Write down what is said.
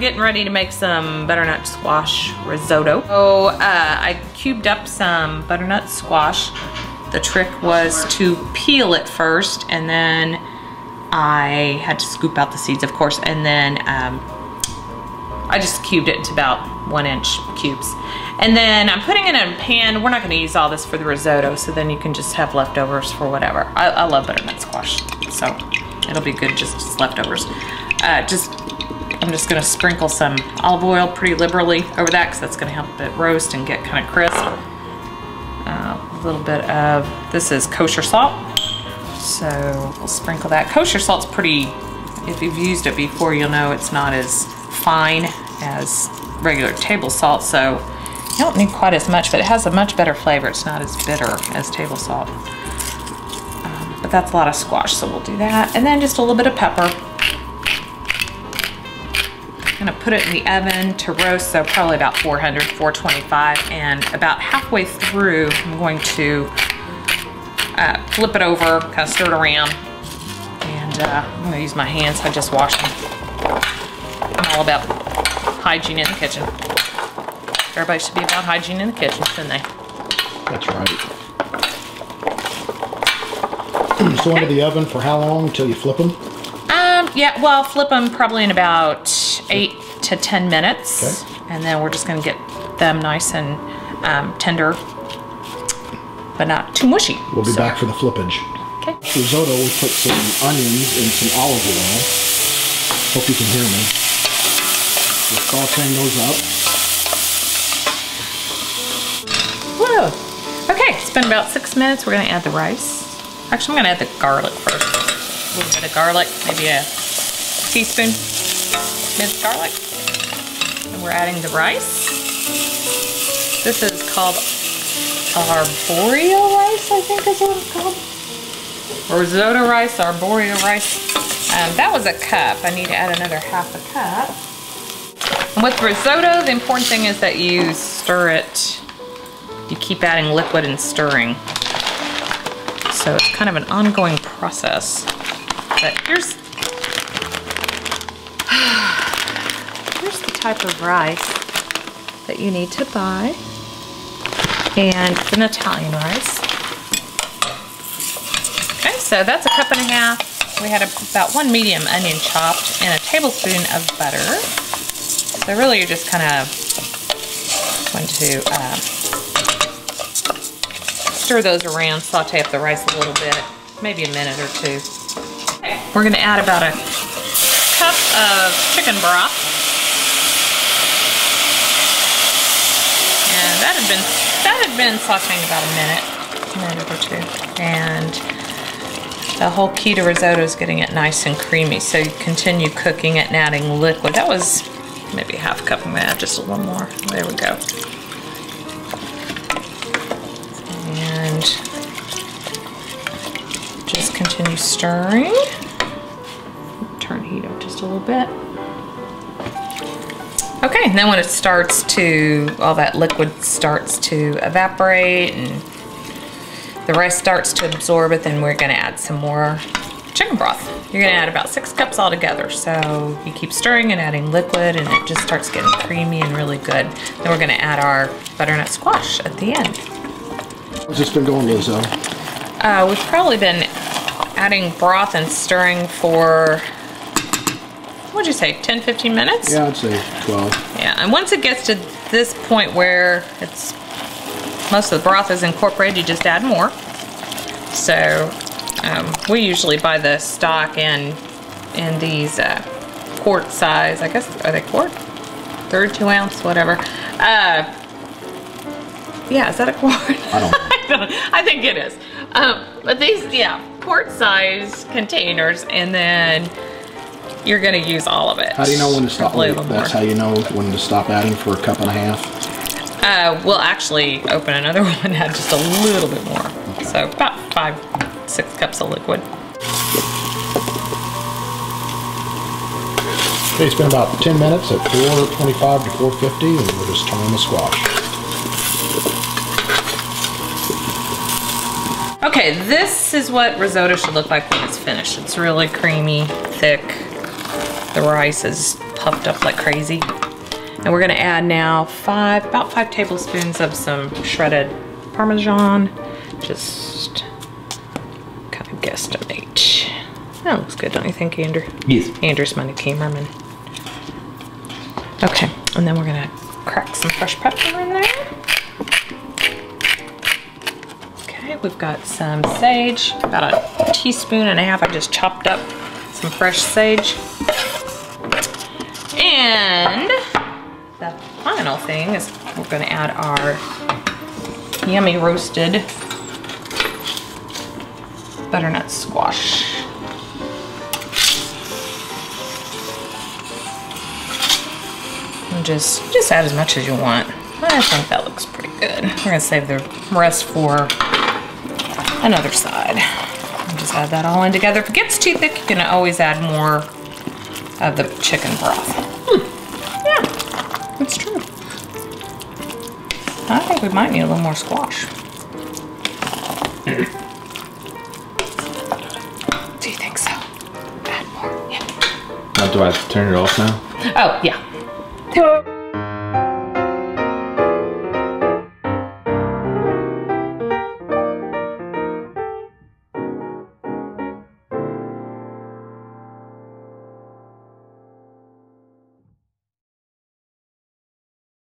getting ready to make some butternut squash risotto. So I cubed up some butternut squash. The trick was to peel it first, and then I had to scoop out the seeds, of course, and then I just cubed it into about 1-inch cubes. And then I'm putting it in a pan. We're not gonna use all this for the risotto, so then you can just have leftovers for whatever. I love butternut squash, so it'll be good just as leftovers. I'm just gonna sprinkle some olive oil pretty liberally over that, because that's gonna help it roast and get kind of crisp. A little bit of, this is kosher salt, so we'll sprinkle that. Kosher salt's pretty, if you've used it before, you'll know it's not as fine as regular table salt, so you don't need quite as much, but it has a much better flavor. It's not as bitter as table salt. But that's a lot of squash, so we'll do that. And then just a little bit of pepper. I'm gonna put it in the oven to roast, so probably about 400, 425, and about halfway through, I'm going to flip it over, kind of stir it around, and I'm gonna use my hands. I just washed them. I'm all about hygiene in the kitchen. Everybody should be about hygiene in the kitchen, shouldn't they? That's right. So into the oven for how long until you flip them? Yeah, well, flip them probably in about 8 to 10 minutes. Okay. And then we're just gonna get them nice and tender, but not too mushy. We'll be back for the flippage. Okay. Risotto, we put some onions and some olive oil. Hope you can hear me. We're sauteing those up. Whoa. Okay, it's been about 6 minutes. We're gonna add the rice. Actually, I'm gonna add the garlic first. A little bit of garlic, maybe a teaspoon minced garlic. And we're adding the rice. This is called arborio rice, I think is what it's called. Risotto rice, arborio rice. That was a cup. I need to add another half a cup. And with risotto, the important thing is that you stir it. You keep adding liquid and stirring. So it's kind of an ongoing process. But here's the type of rice that you need to buy. And it's an Italian rice. Okay, so that's a cup and a half. We had about 1 medium onion chopped and a tablespoon of butter. So really you're just kind of going to stir those around, saute up the rice a little bit, maybe a minute or two. Okay. We're gonna add about a cup of chicken broth. And that had been sauteing about a minute or two. And the whole key to risotto is getting it nice and creamy. So you continue cooking it and adding liquid. That was maybe half a cup. I'm gonna add just a little more. There we go. And just continue stirring. Turn the heat up just a little bit. Okay, and then when it starts to, all that liquid starts to evaporate and the rice starts to absorb it, then we're gonna add some more chicken broth. You're gonna add about 6 cups altogether. So you keep stirring and adding liquid and it just starts getting creamy and really good. Then we're gonna add our butternut squash at the end. How's this been going, Lizzo? We've probably been adding broth and stirring for, what'd you say, 10, 15 minutes? Yeah, I'd say 12. Yeah, and once it gets to this point where it's, most of the broth is incorporated, you just add more. So we usually buy the stock in these quart size, I guess, are they quart? 2 ounce, whatever. Yeah, is that a quart? I don't know. I think it is. But these, yeah, quart size containers, and then you're gonna use all of it. How do you know when to stop? That's how you know when to stop adding for a cup and a half? We'll actually open another one and add just a little bit more. Okay. So about 5, 6 cups of liquid. Okay, it's been about 10 minutes at 425 to 450, and we're just turning the squash. Okay, this is what risotto should look like when it's finished. It's really creamy, thick, The rice is puffed up like crazy. And we're gonna add now about 5 tablespoons of some shredded Parmesan. Just kind of guesstimate. That looks good, don't you think, Andrew? Yes. Andrew's my new cameraman. Okay, and then we're gonna crack some fresh pepper in there. Okay, we've got some sage, about a teaspoon and a half. I just chopped up some fresh sage. And the final thing is we're gonna add our yummy roasted butternut squash. And just add as much as you want. I think that looks pretty good. We're gonna save the rest for another side. And just add that all in together. If it gets too thick, you can always add more of the chicken broth. Yeah, that's true. I think we might need a little more squash. Do you think so? Add more. Yeah. Now, do I have to turn it off now? Oh, yeah.